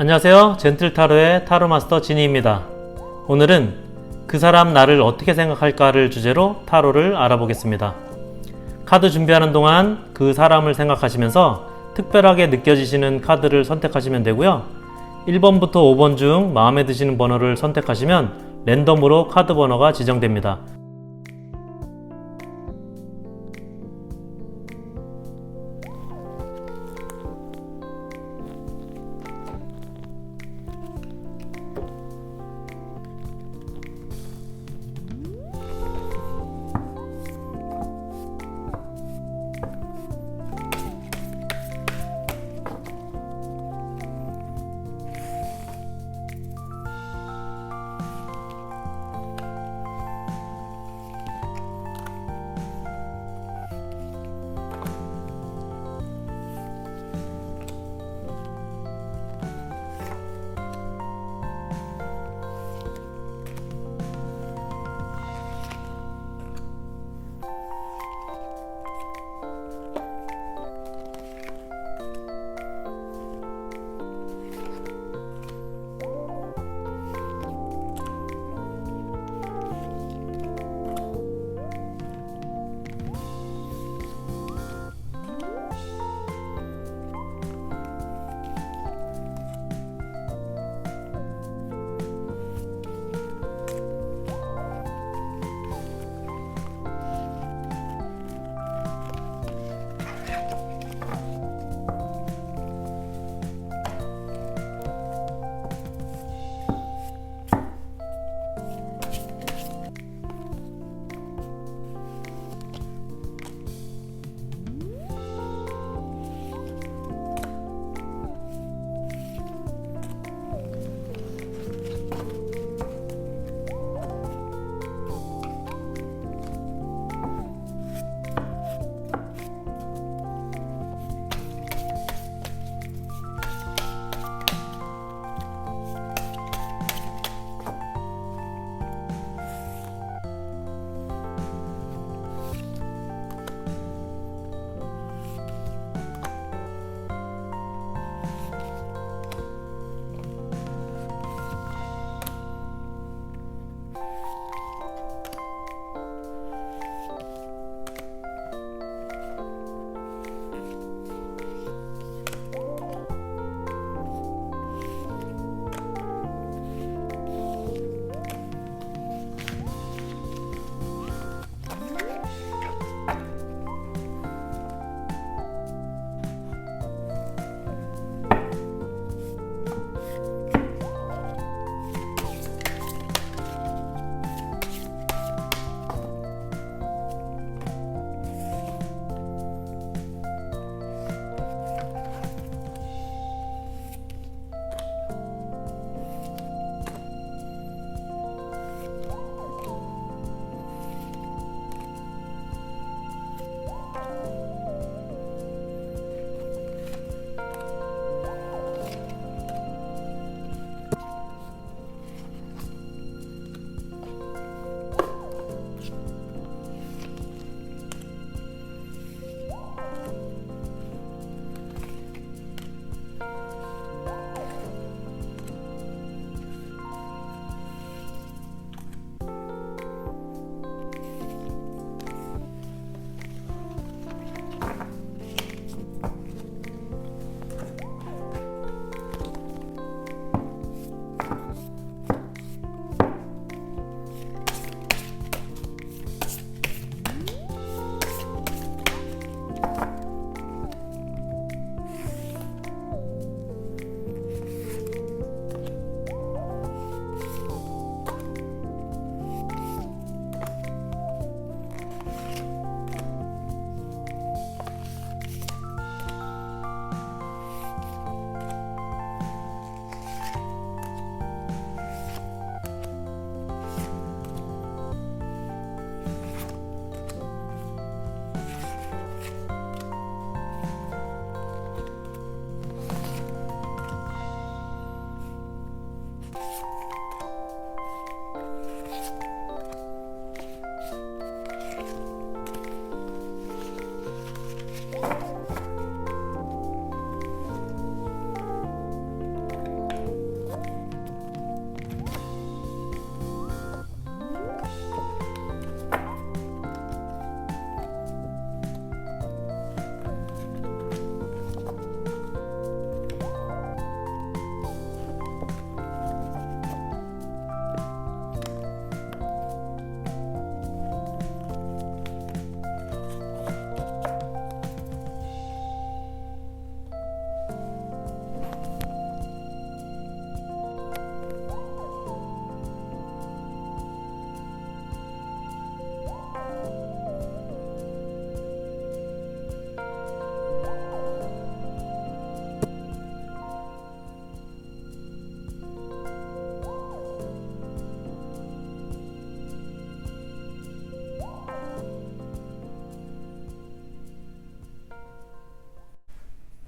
안녕하세요. 젠틀타로의 타로마스터 지니입니다. 오늘은 그 사람 나를 어떻게 생각할까를 주제로 타로를 알아보겠습니다. 카드 준비하는 동안 그 사람을 생각하시면서 특별하게 느껴지시는 카드를 선택하시면 되고요. 1번부터 5번 중 마음에 드시는 번호를 선택하시면 랜덤으로 카드 번호가 지정됩니다.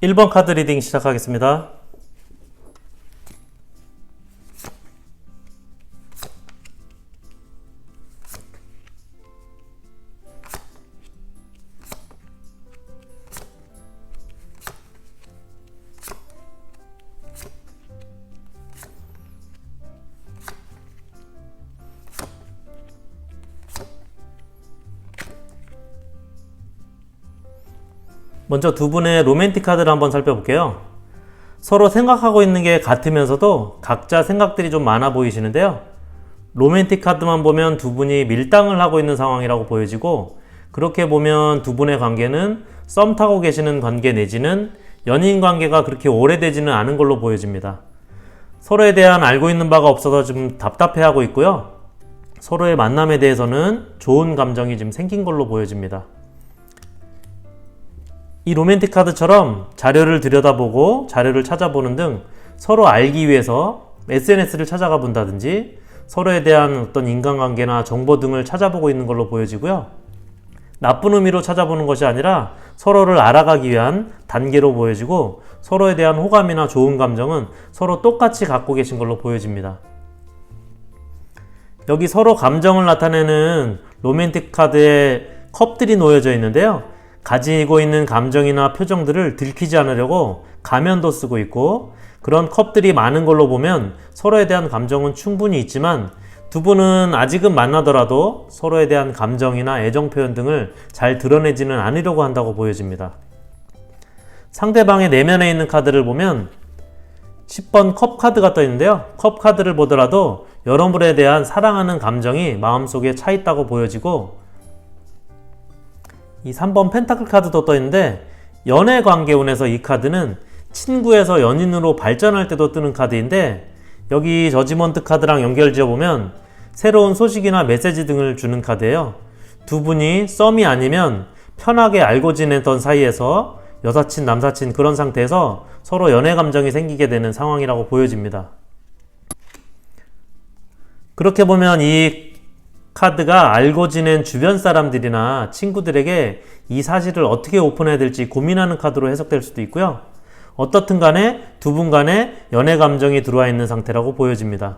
1번 카드 리딩 시작하겠습니다. 먼저 두 분의 로맨틱 카드를 한번 살펴볼게요. 서로 생각하고 있는 게 같으면서도 각자 생각들이 좀 많아 보이시는데요. 로맨틱 카드만 보면 두 분이 밀당을 하고 있는 상황이라고 보여지고, 그렇게 보면 두 분의 관계는 썸 타고 계시는 관계 내지는 연인 관계가 그렇게 오래되지는 않은 걸로 보여집니다. 서로에 대한 알고 있는 바가 없어서 좀 답답해하고 있고요. 서로의 만남에 대해서는 좋은 감정이 좀 생긴 걸로 보여집니다. 이 로맨틱 카드처럼 자료를 들여다보고 자료를 찾아보는 등 서로 알기 위해서 SNS를 찾아가 본다든지 서로에 대한 어떤 인간관계나 정보 등을 찾아보고 있는 걸로 보여지고요. 나쁜 의미로 찾아보는 것이 아니라 서로를 알아가기 위한 단계로 보여지고, 서로에 대한 호감이나 좋은 감정은 서로 똑같이 갖고 계신 걸로 보여집니다. 여기 서로 감정을 나타내는 로맨틱 카드에 컵들이 놓여져 있는데요. 가지고 있는 감정이나 표정들을 들키지 않으려고 가면도 쓰고 있고, 그런 컵들이 많은 걸로 보면 서로에 대한 감정은 충분히 있지만 두 분은 아직은 만나더라도 서로에 대한 감정이나 애정 표현 등을 잘 드러내지는 않으려고 한다고 보여집니다. 상대방의 내면에 있는 카드를 보면 10번 컵 카드가 떠 있는데요. 컵 카드를 보더라도 여러분에 대한 사랑하는 감정이 마음속에 차 있다고 보여지고, 이 3번 펜타클 카드도 떠 있는데 연애 관계운에서 이 카드는 친구에서 연인으로 발전할 때도 뜨는 카드인데, 여기 저지먼트 카드랑 연결 지어보면 새로운 소식이나 메시지 등을 주는 카드예요. 두 분이 썸이 아니면 편하게 알고 지내던 사이에서 여사친, 남사친 그런 상태에서 서로 연애 감정이 생기게 되는 상황이라고 보여집니다. 그렇게 보면 이 카드가 알고 지낸 주변 사람들이나 친구들에게 이 사실을 어떻게 오픈해야 될지 고민하는 카드로 해석될 수도 있고요. 어떻든 간에 두 분 간에 연애 감정이 들어와 있는 상태라고 보여집니다.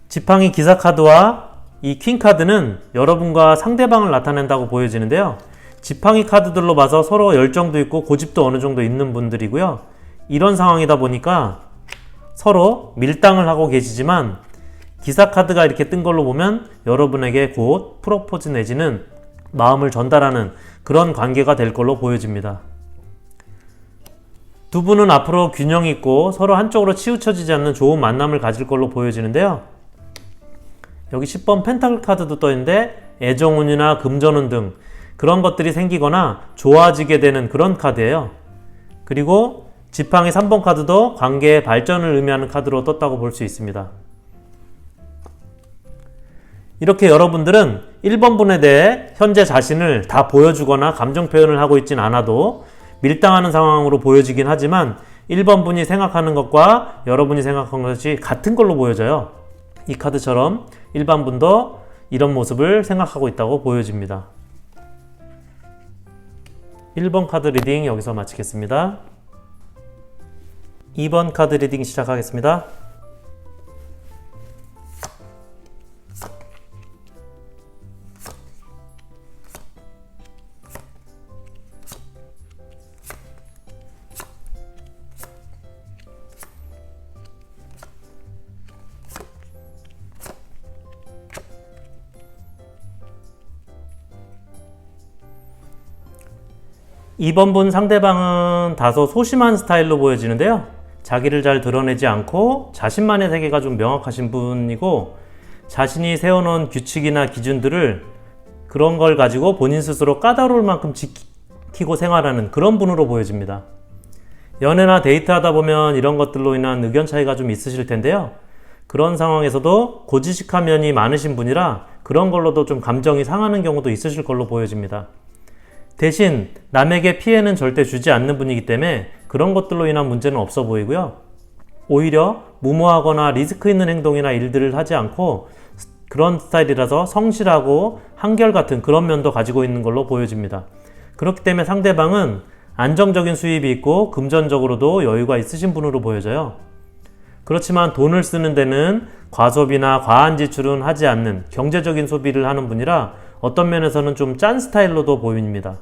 지팡이 기사 카드와 이 퀸 카드는 여러분과 상대방을 나타낸다고 보여지는데요. 지팡이 카드들로 봐서 서로 열정도 있고 고집도 어느 정도 있는 분들이고요. 이런 상황이다 보니까 서로 밀당을 하고 계시지만, 기사 카드가 이렇게 뜬 걸로 보면 여러분에게 곧 프로포즈 내지는 마음을 전달하는 그런 관계가 될 걸로 보여집니다. 두 분은 앞으로 균형 있고 서로 한쪽으로 치우쳐지지 않는 좋은 만남을 가질 걸로 보여지는데요. 여기 10번 펜타클 카드도 떠 있는데 애정운이나 금전운 등 그런 것들이 생기거나 좋아지게 되는 그런 카드예요. 그리고 지팡이 3번 카드도 관계의 발전을 의미하는 카드로 떴다고 볼 수 있습니다. 이렇게 여러분들은 1번 분에 대해 현재 자신을 다 보여주거나 감정 표현을 하고 있진 않아도 밀당하는 상황으로 보여지긴 하지만 1번 분이 생각하는 것과 여러분이 생각한 것이 같은 걸로 보여져요. 이 카드처럼 일반 분도 이런 모습을 생각하고 있다고 보여집니다. 1번 카드 리딩 여기서 마치겠습니다. 2번 카드 리딩 시작하겠습니다. 2번 분 상대방은 다소 소심한 스타일로 보여지는데요. 자기를 잘 드러내지 않고 자신만의 세계가 좀 명확하신 분이고, 자신이 세워놓은 규칙이나 기준들을 그런 걸 가지고 본인 스스로 까다로울 만큼 지키고 생활하는 그런 분으로 보여집니다. 연애나 데이트하다 보면 이런 것들로 인한 의견 차이가 좀 있으실 텐데요. 그런 상황에서도 고지식한 면이 많으신 분이라 그런 걸로도 좀 감정이 상하는 경우도 있으실 걸로 보여집니다. 대신 남에게 피해는 절대 주지 않는 분이기 때문에 그런 것들로 인한 문제는 없어 보이고요. 오히려 무모하거나 리스크 있는 행동이나 일들을 하지 않고 그런 스타일이라서 성실하고 한결같은 그런 면도 가지고 있는 걸로 보여집니다. 그렇기 때문에 상대방은 안정적인 수입이 있고 금전적으로도 여유가 있으신 분으로 보여져요. 그렇지만 돈을 쓰는 데는 과소비나 과한 지출은 하지 않는 경제적인 소비를 하는 분이라 어떤 면에서는 좀 짠 스타일로도 보입니다.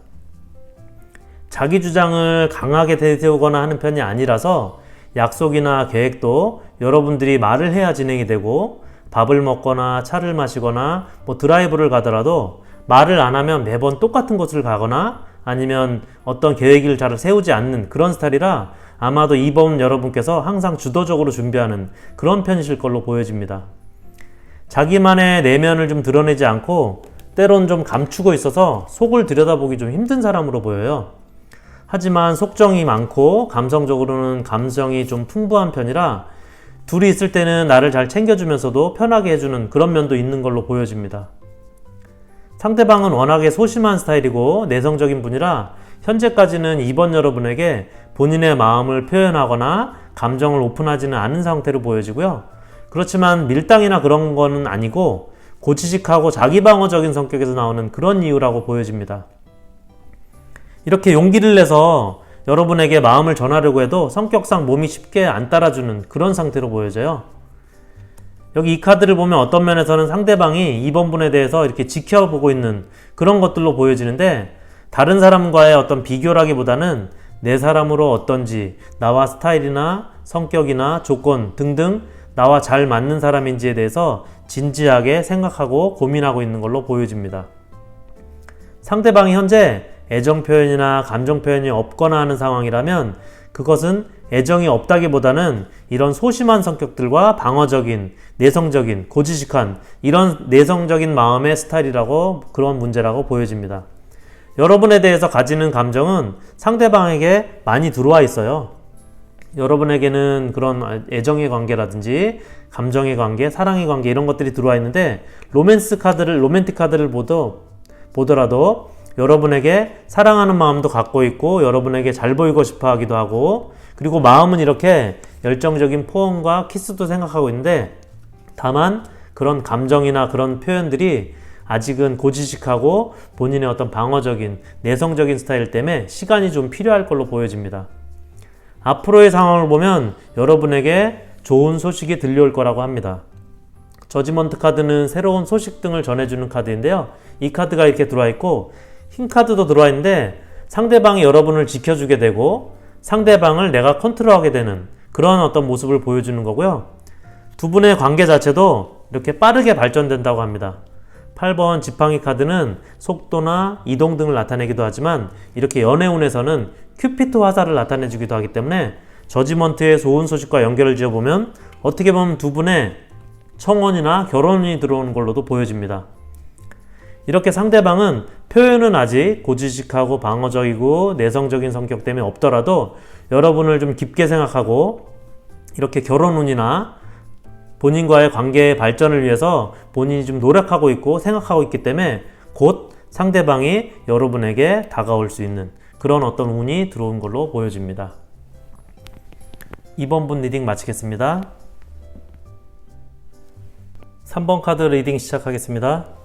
자기 주장을 강하게 내세우거나 하는 편이 아니라서 약속이나 계획도 여러분들이 말을 해야 진행이 되고, 밥을 먹거나 차를 마시거나 드라이브를 가더라도 말을 안 하면 매번 똑같은 곳을 가거나 아니면 어떤 계획을 잘 세우지 않는 그런 스타일이라 아마도 이번 여러분께서 항상 주도적으로 준비하는 그런 편이실 걸로 보여집니다. 자기만의 내면을 좀 드러내지 않고 때론 좀 감추고 있어서 속을 들여다보기 좀 힘든 사람으로 보여요. 하지만 속정이 많고 감성적으로는 감성이 좀 풍부한 편이라 둘이 있을 때는 나를 잘 챙겨주면서도 편하게 해주는 그런 면도 있는 걸로 보여집니다. 상대방은 워낙에 소심한 스타일이고 내성적인 분이라 현재까지는 이번 여러분에게 본인의 마음을 표현하거나 감정을 오픈하지는 않은 상태로 보여지고요. 그렇지만 밀당이나 그런 거는 아니고 고지식하고 자기방어적인 성격에서 나오는 그런 이유라고 보여집니다. 이렇게 용기를 내서 여러분에게 마음을 전하려고 해도 성격상 몸이 쉽게 안 따라주는 그런 상태로 보여져요. 여기 이 카드를 보면 어떤 면에서는 상대방이 이번 분에 대해서 이렇게 지켜보고 있는 그런 것들로 보여지는데, 다른 사람과의 어떤 비교라기보다는 내 사람으로 어떤지, 나와 스타일이나 성격이나 조건 등등 나와 잘 맞는 사람인지에 대해서 진지하게 생각하고 고민하고 있는 걸로 보여집니다. 상대방이 현재 애정 표현이나 감정 표현이 없거나 하는 상황이라면 그것은 애정이 없다기보다는 이런 소심한 성격들과 방어적인, 내성적인, 고지식한 이런 내성적인 마음의 스타일이라고, 그런 문제라고 보여집니다. 여러분에 대해서 가지는 감정은 상대방에게 많이 들어와 있어요. 여러분에게는 그런 애정의 관계라든지 감정의 관계, 사랑의 관계 이런 것들이 들어와 있는데, 로맨틱 카드를 보더라도 여러분에게 사랑하는 마음도 갖고 있고 여러분에게 잘 보이고 싶어 하기도 하고, 그리고 마음은 이렇게 열정적인 포옹과 키스도 생각하고 있는데, 다만 그런 감정이나 그런 표현들이 아직은 고지식하고 본인의 어떤 방어적인 내성적인 스타일 때문에 시간이 좀 필요할 걸로 보여집니다. 앞으로의 상황을 보면 여러분에게 좋은 소식이 들려올 거라고 합니다. 저지먼트 카드는 새로운 소식 등을 전해주는 카드인데요. 이 카드가 이렇게 들어와 있고 흰 카드도 들어와 있는데, 상대방이 여러분을 지켜주게 되고 상대방을 내가 컨트롤하게 되는 그런 어떤 모습을 보여주는 거고요. 두 분의 관계 자체도 이렇게 빠르게 발전된다고 합니다. 8번 지팡이 카드는 속도나 이동 등을 나타내기도 하지만 이렇게 연애운에서는 큐피트 화살을 나타내주기도 하기 때문에 저지먼트의 좋은 소식과 연결을 지어보면 어떻게 보면 두 분의 청혼이나 결혼이 들어오는 걸로도 보여집니다. 이렇게 상대방은 표현은 아직 고지식하고 방어적이고 내성적인 성격 때문에 없더라도 여러분을 좀 깊게 생각하고 이렇게 결혼운이나 본인과의 관계의 발전을 위해서 본인이 좀 노력하고 있고 생각하고 있기 때문에 곧 상대방이 여러분에게 다가올 수 있는 그런 어떤 운이 들어온 걸로 보여집니다. 2번 분 리딩 마치겠습니다. 3번 카드 리딩 시작하겠습니다.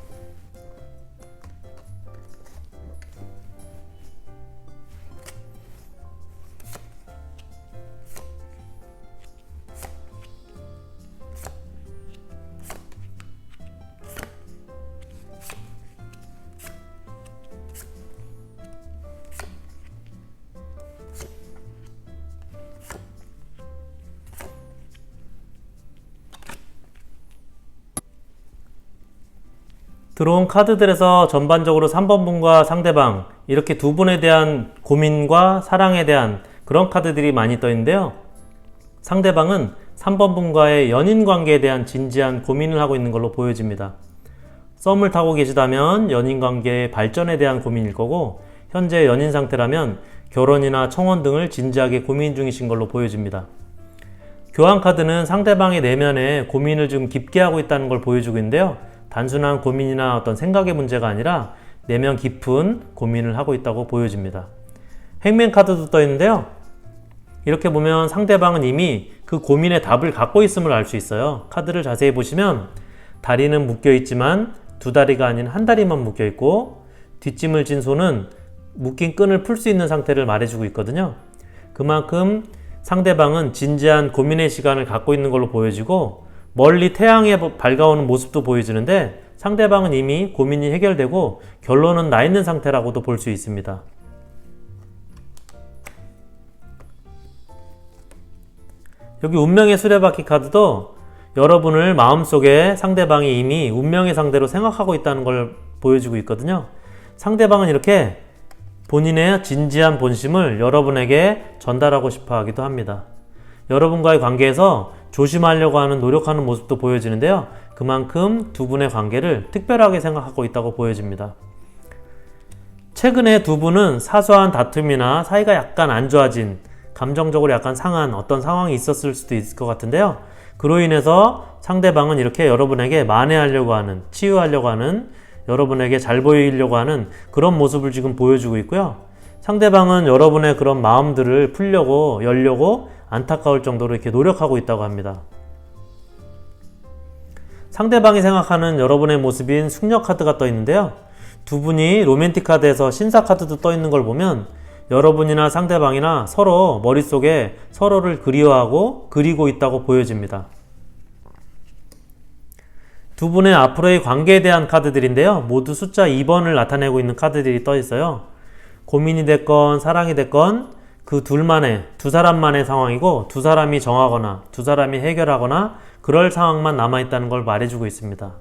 들어온 카드들에서 전반적으로 3번 분과 상대방, 이렇게 두 분에 대한 고민과 사랑에 대한 그런 카드들이 많이 떠 있는데요. 상대방은 3번 분과의 연인 관계에 대한 진지한 고민을 하고 있는 걸로 보여집니다. 썸을 타고 계시다면 연인 관계의 발전에 대한 고민일 거고, 현재 연인 상태라면 결혼이나 청혼 등을 진지하게 고민 중이신 걸로 보여집니다. 교환 카드는 상대방의 내면에 고민을 좀 깊게 하고 있다는 걸 보여주고 있는데요. 단순한 고민이나 어떤 생각의 문제가 아니라 내면 깊은 고민을 하고 있다고 보여집니다. 행맨 카드도 떠 있는데요. 이렇게 보면 상대방은 이미 그 고민의 답을 갖고 있음을 알 수 있어요. 카드를 자세히 보시면 다리는 묶여 있지만 두 다리가 아닌 한 다리만 묶여 있고, 뒷짐을 진 손은 묶인 끈을 풀 수 있는 상태를 말해주고 있거든요. 그만큼 상대방은 진지한 고민의 시간을 갖고 있는 걸로 보여지고 멀리 태양이 밝아오는 모습도 보여지는데 상대방은 이미 고민이 해결되고 결론은 나 있는 상태라고도 볼 수 있습니다. 여기 운명의 수레바퀴 카드도 여러분을 마음속에 상대방이 이미 운명의 상대로 생각하고 있다는 걸 보여주고 있거든요. 상대방은 이렇게 본인의 진지한 본심을 여러분에게 전달하고 싶어 하기도 합니다. 여러분과의 관계에서 조심하려고 하는 노력하는 모습도 보여지는데요. 그만큼 두 분의 관계를 특별하게 생각하고 있다고 보여집니다. 최근에 두 분은 사소한 다툼이나 사이가 약간 안 좋아진, 감정적으로 약간 상한 어떤 상황이 있었을 수도 있을 것 같은데요. 그로 인해서 상대방은 이렇게 여러분에게 만회하려고 하는, 치유하려고 하는, 여러분에게 잘 보이려고 하는 그런 모습을 지금 보여주고 있고요. 상대방은 여러분의 그런 마음들을 풀려고, 열려고 안타까울 정도로 이렇게 노력하고 있다고 합니다. 상대방이 생각하는 여러분의 모습인 숙녀 카드가 떠 있는데요. 두 분이 로맨틱 카드에서 신사 카드도 떠 있는 걸 보면 여러분이나 상대방이나 서로 머릿속에 서로를 그리워하고 그리고 있다고 보여집니다. 두 분의 앞으로의 관계에 대한 카드들인데요. 모두 숫자 2번을 나타내고 있는 카드들이 떠 있어요. 고민이 됐건 사랑이 됐건 그 두 사람만의 상황이고 두 사람이 정하거나 두 사람이 해결하거나 그럴 상황만 남아있다는 걸 말해주고 있습니다.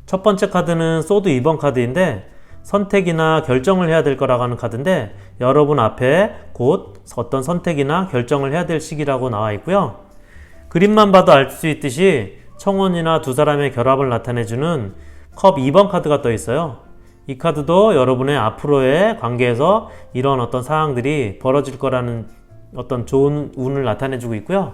첫 번째 카드는 소드 2번 카드인데 선택이나 결정을 해야 될 거라고 하는 카드인데 여러분 앞에 곧 어떤 선택이나 결정을 해야 될 시기라고 나와 있고요. 그림만 봐도 알 수 있듯이 청혼이나 두 사람의 결합을 나타내주는 컵 2번 카드가 떠 있어요. 이 카드도 여러분의 앞으로의 관계에서 이런 어떤 상황들이 벌어질 거라는 어떤 좋은 운을 나타내주고 있고요.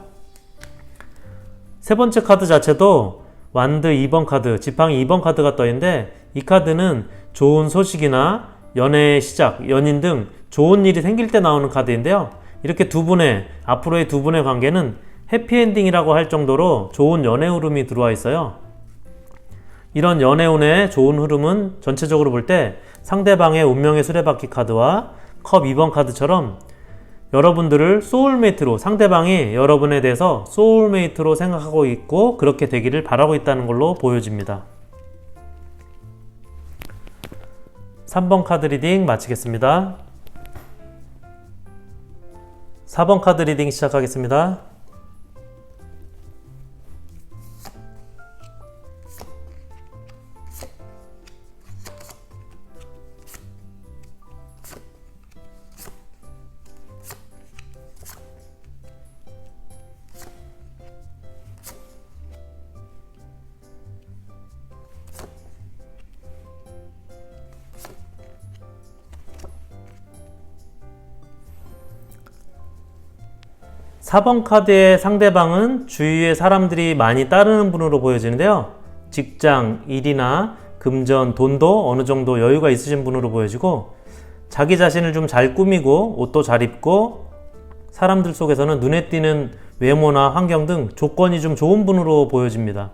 세 번째 카드 자체도 완드 2번 카드, 지팡이 2번 카드가 떠 있는데 이 카드는 좋은 소식이나 연애의 시작, 연인 등 좋은 일이 생길 때 나오는 카드인데요. 이렇게 앞으로의 두 분의 관계는 해피엔딩이라고 할 정도로 좋은 연애 흐름이 들어와 있어요. 이런 연애운의 좋은 흐름은 전체적으로 볼 때 상대방의 운명의 수레바퀴 카드와 컵 2번 카드처럼 여러분들을 소울메이트로, 상대방이 여러분에 대해서 소울메이트로 생각하고 있고 그렇게 되기를 바라고 있다는 걸로 보여집니다. 3번 카드 리딩 마치겠습니다. 4번 카드 리딩 시작하겠습니다. 사 번 카드의 상대방은 주위의 사람들이 많이 따르는 분으로 보여지는데요. 직장, 일이나 금전, 돈도 어느 정도 여유가 있으신 분으로 보여지고 자기 자신을 좀 잘 꾸미고 옷도 잘 입고 사람들 속에서는 눈에 띄는 외모나 환경 등 조건이 좀 좋은 분으로 보여집니다.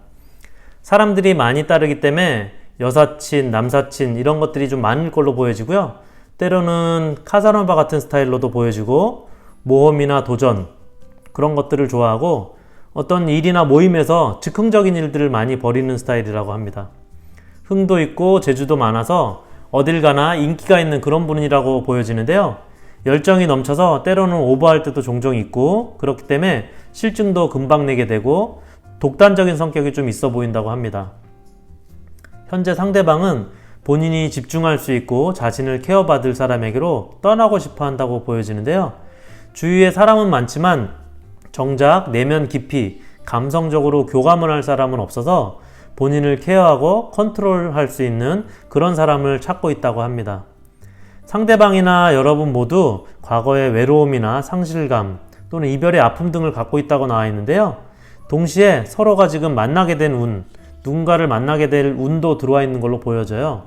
사람들이 많이 따르기 때문에 여사친, 남사친 이런 것들이 좀 많을 걸로 보여지고요. 때로는 카사노바 같은 스타일로도 보여지고 모험이나 도전 그런 것들을 좋아하고 어떤 일이나 모임에서 즉흥적인 일들을 많이 벌이는 스타일이라고 합니다. 흥도 있고 재주도 많아서 어딜 가나 인기가 있는 그런 분이라고 보여지는데요. 열정이 넘쳐서 때로는 오버할 때도 종종 있고 그렇기 때문에 실증도 금방 내게 되고 독단적인 성격이 좀 있어 보인다고 합니다. 현재 상대방은 본인이 집중할 수 있고 자신을 케어받을 사람에게로 떠나고 싶어 한다고 보여지는데요. 주위에 사람은 많지만 정작 내면 깊이 감성적으로 교감을 할 사람은 없어서 본인을 케어하고 컨트롤할 수 있는 그런 사람을 찾고 있다고 합니다. 상대방이나 여러분 모두 과거의 외로움이나 상실감 또는 이별의 아픔 등을 갖고 있다고 나와 있는데요. 동시에 서로가 지금 만나게 된 운, 누군가를 만나게 될 운도 들어와 있는 걸로 보여져요.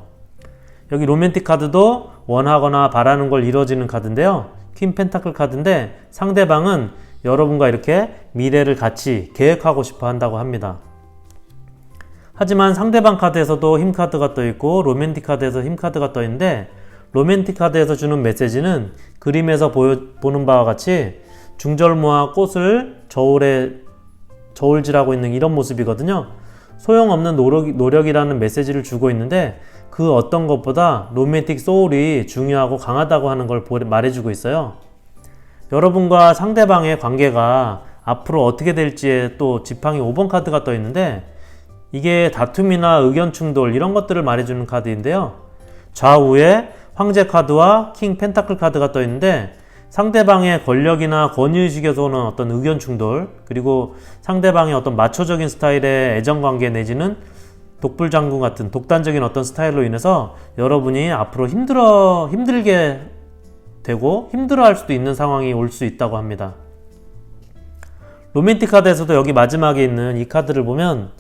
여기 로맨틱 카드도 원하거나 바라는 걸 이뤄지는 카드인데요. 퀸 펜타클 카드인데 상대방은 여러분과 이렇게 미래를 같이 계획하고 싶어 한다고 합니다. 하지만 상대방 카드에서도 힘 카드가 떠 있고 로맨틱 카드에서 힘 카드가 떠 있는데 로맨틱 카드에서 주는 메시지는 그림에서 보는 바와 같이 중절모와 꽃을 저울질하고 있는 이런 모습이거든요. 소용없는 노력이라는 메시지를 주고 있는데 그 어떤 것보다 로맨틱 소울이 중요하고 강하다고 하는 걸 말해주고 있어요. 여러분과 상대방의 관계가 앞으로 어떻게 될지에 또 지팡이 5번 카드가 떠 있는데 이게 다툼이나 의견 충돌 이런 것들을 말해주는 카드인데요. 좌우에 황제 카드와 킹 펜타클 카드가 떠 있는데 상대방의 권력이나 권위의식에서 오는 어떤 의견 충돌, 그리고 상대방의 어떤 마초적인 스타일의 애정관계 내지는 독불장군 같은 독단적인 어떤 스타일로 인해서 여러분이 앞으로 힘들게 되고 힘들어할 수도 있는 상황이 올 수 있다고 합니다. 로맨틱 카드에서도 여기 마지막에 있는 이 카드를 보면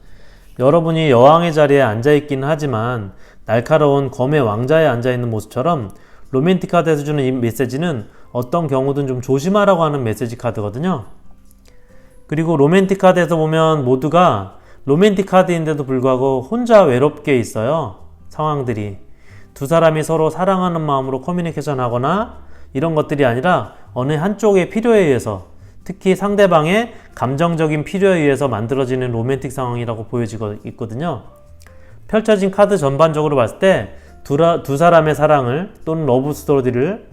여러분이 여왕의 자리에 앉아있기는 하지만 날카로운 검의 왕자에 앉아있는 모습처럼 로맨틱 카드에서 주는 이 메시지는 어떤 경우든 좀 조심하라고 하는 메시지 카드거든요. 그리고 로맨틱 카드에서 보면 모두가 로맨틱 카드인데도 불구하고 혼자 외롭게 있어요. 상황들이. 두 사람이 서로 사랑하는 마음으로 커뮤니케이션 하거나 이런 것들이 아니라 어느 한쪽의 필요에 의해서, 특히 상대방의 감정적인 필요에 의해서 만들어지는 로맨틱 상황이라고 보여지고 있거든요. 펼쳐진 카드 전반적으로 봤을 때 두 사람의 사랑을 또는 러브 스토리를,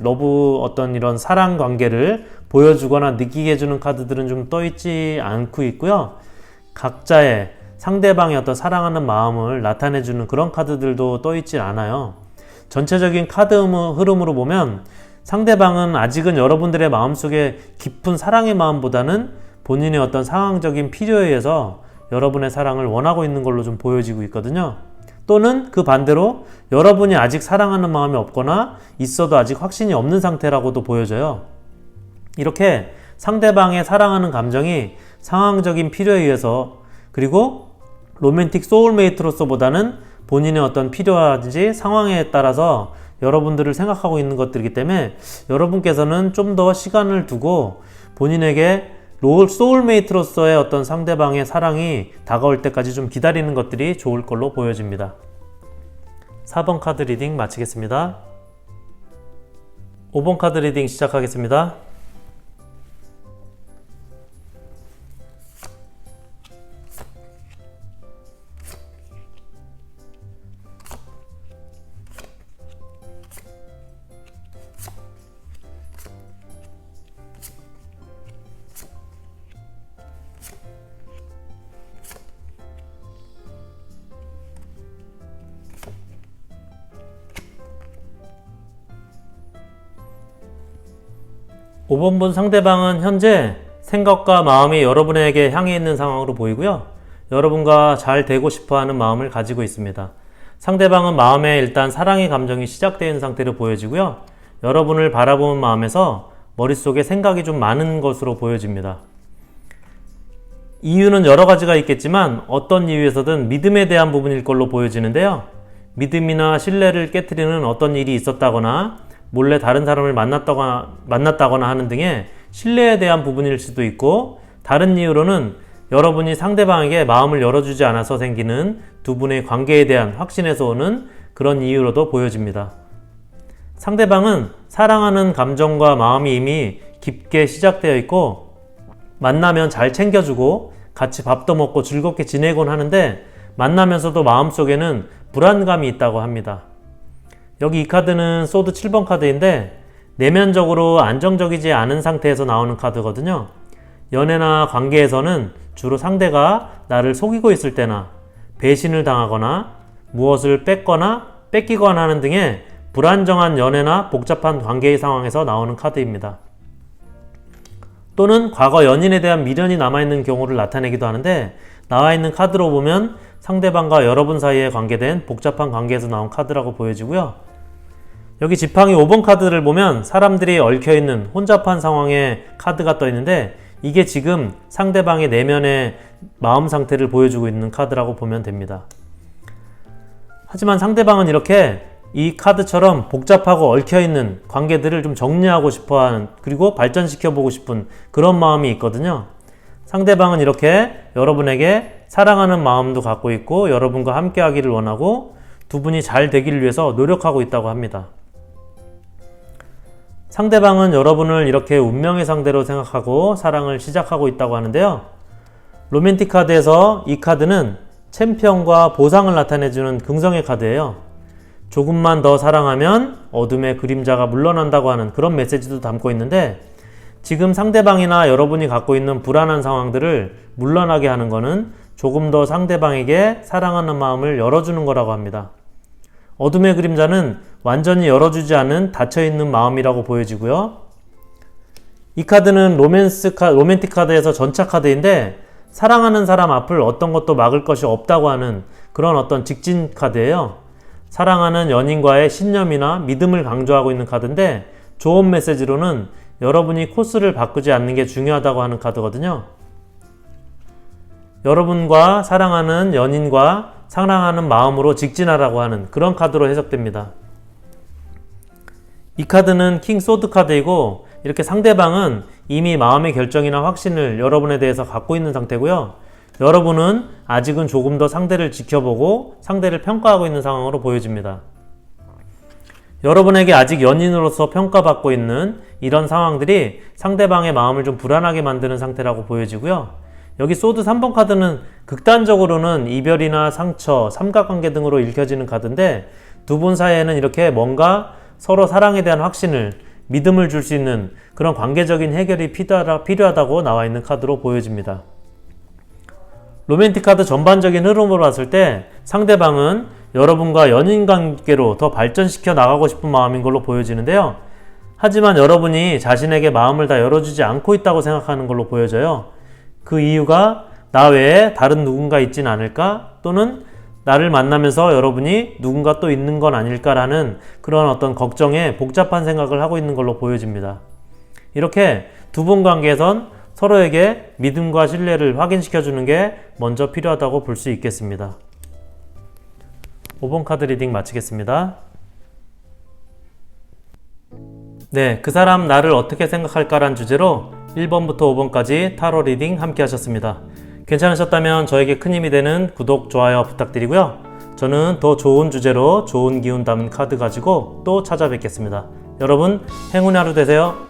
어떤 이런 사랑 관계를 보여주거나 느끼게 해주는 카드들은 좀 떠있지 않고 있고요. 각자의 상대방의 어떤 사랑하는 마음을 나타내주는 그런 카드들도 떠있지 않아요. 전체적인 카드 흐름으로 보면 상대방은 아직은 여러분들의 마음속에 깊은 사랑의 마음보다는 본인의 어떤 상황적인 필요에 의해서 여러분의 사랑을 원하고 있는 걸로 좀 보여지고 있거든요. 또는 그 반대로 여러분이 아직 사랑하는 마음이 없거나 있어도 아직 확신이 없는 상태라고도 보여져요. 이렇게 상대방의 사랑하는 감정이 상황적인 필요에 의해서, 그리고 로맨틱 소울메이트로서보다는 본인의 어떤 필요라든지 상황에 따라서 여러분들을 생각하고 있는 것들이기 때문에 여러분께서는 좀 더 시간을 두고 본인에게 소울메이트로서의 어떤 상대방의 사랑이 다가올 때까지 좀 기다리는 것들이 좋을 걸로 보여집니다. 4번 카드 리딩 마치겠습니다. 5번 카드 리딩 시작하겠습니다. 오 번 본 상대방은 현재 생각과 마음이 여러분에게 향해 있는 상황으로 보이고요. 여러분과 잘 되고 싶어하는 마음을 가지고 있습니다. 상대방은 마음에 일단 사랑의 감정이 시작되어 있는 상태로 보여지고요. 여러분을 바라보는 마음에서 머릿속에 생각이 좀 많은 것으로 보여집니다. 이유는 여러 가지가 있겠지만 어떤 이유에서든 믿음에 대한 부분일 걸로 보여지는데요. 믿음이나 신뢰를 깨트리는 어떤 일이 있었다거나 몰래 다른 사람을 만났다거나 하는 등의 신뢰에 대한 부분일 수도 있고, 다른 이유로는 여러분이 상대방에게 마음을 열어주지 않아서 생기는 두 분의 관계에 대한 확신에서 오는 그런 이유로도 보여집니다. 상대방은 사랑하는 감정과 마음이 이미 깊게 시작되어 있고 만나면 잘 챙겨주고 같이 밥도 먹고 즐겁게 지내곤 하는데 만나면서도 마음속에는 불안감이 있다고 합니다. 여기 이 카드는 소드 7번 카드인데 내면적으로 안정적이지 않은 상태에서 나오는 카드거든요. 연애나 관계에서는 주로 상대가 나를 속이고 있을 때나 배신을 당하거나 무엇을 뺏기거나 하는 등의 불안정한 연애나 복잡한 관계의 상황에서 나오는 카드입니다. 또는 과거 연인에 대한 미련이 남아있는 경우를 나타내기도 하는데, 나와 있는 카드로 보면 상대방과 여러분 사이에 관계된 복잡한 관계에서 나온 카드라고 보여지고요. 여기 지팡이 5번 카드를 보면 사람들이 얽혀있는 혼잡한 상황에 카드가 떠 있는데, 이게 지금 상대방의 내면의 마음 상태를 보여주고 있는 카드라고 보면 됩니다. 하지만 상대방은 이렇게 이 카드처럼 복잡하고 얽혀있는 관계들을 좀 정리하고 싶어하는, 그리고 발전시켜보고 싶은 그런 마음이 있거든요. 상대방은 이렇게 여러분에게 사랑하는 마음도 갖고 있고 여러분과 함께 하기를 원하고 두 분이 잘 되기를 위해서 노력하고 있다고 합니다. 상대방은 여러분을 이렇게 운명의 상대로 생각하고 사랑을 시작하고 있다고 하는데요. 로맨틱 카드에서 이 카드는 챔피언과 보상을 나타내주는 긍정의 카드예요. 조금만 더 사랑하면 어둠의 그림자가 물러난다고 하는 그런 메시지도 담고 있는데, 지금 상대방이나 여러분이 갖고 있는 불안한 상황들을 물러나게 하는 것은 조금 더 상대방에게 사랑하는 마음을 열어주는 거라고 합니다. 어둠의 그림자는 완전히 열어주지 않은 닫혀있는 마음이라고 보여지고요. 이 카드는 로맨틱 카드에서 전차 카드인데, 사랑하는 사람 앞을 어떤 것도 막을 것이 없다고 하는 그런 어떤 직진 카드예요. 사랑하는 연인과의 신념이나 믿음을 강조하고 있는 카드인데, 좋은 메시지로는 여러분이 코스를 바꾸지 않는 게 중요하다고 하는 카드거든요. 여러분과 사랑하는 연인과 사랑하는 마음으로 직진하라고 하는 그런 카드로 해석됩니다. 이 카드는 킹 소드 카드이고, 이렇게 상대방은 이미 마음의 결정이나 확신을 여러분에 대해서 갖고 있는 상태고요. 여러분은 아직은 조금 더 상대를 지켜보고 상대를 평가하고 있는 상황으로 보여집니다. 여러분에게 아직 연인으로서 평가받고 있는 이런 상황들이 상대방의 마음을 좀 불안하게 만드는 상태라고 보여지고요. 여기 소드 3번 카드는 극단적으로는 이별이나 상처, 삼각관계 등으로 읽혀지는 카드인데, 두 분 사이에는 이렇게 뭔가 서로 사랑에 대한 확신을, 믿음을 줄 수 있는 그런 관계적인 해결이 필요하다고 나와 있는 카드로 보여집니다. 로맨틱 카드 전반적인 흐름으로 봤을 때 상대방은 여러분과 연인 관계로 더 발전시켜 나가고 싶은 마음인 걸로 보여지는데요. 하지만 여러분이 자신에게 마음을 다 열어주지 않고 있다고 생각하는 걸로 보여져요. 그 이유가 나 외에 다른 누군가 있진 않을까? 또는 나를 만나면서 여러분이 누군가 또 있는 건 아닐까라는 그런 어떤 걱정에 복잡한 생각을 하고 있는 걸로 보여집니다. 이렇게 두 분 관계에선 서로에게 믿음과 신뢰를 확인시켜주는 게 먼저 필요하다고 볼 수 있겠습니다. 5번 카드 리딩 마치겠습니다. 네, 그 사람 나를 어떻게 생각할까란 주제로 1번부터 5번까지 타로 리딩 함께 하셨습니다. 괜찮으셨다면 저에게 큰 힘이 되는 구독, 좋아요 부탁드리고요. 저는 더 좋은 주제로 좋은 기운 담은 카드 가지고 또 찾아뵙겠습니다. 여러분 행운의 하루 되세요.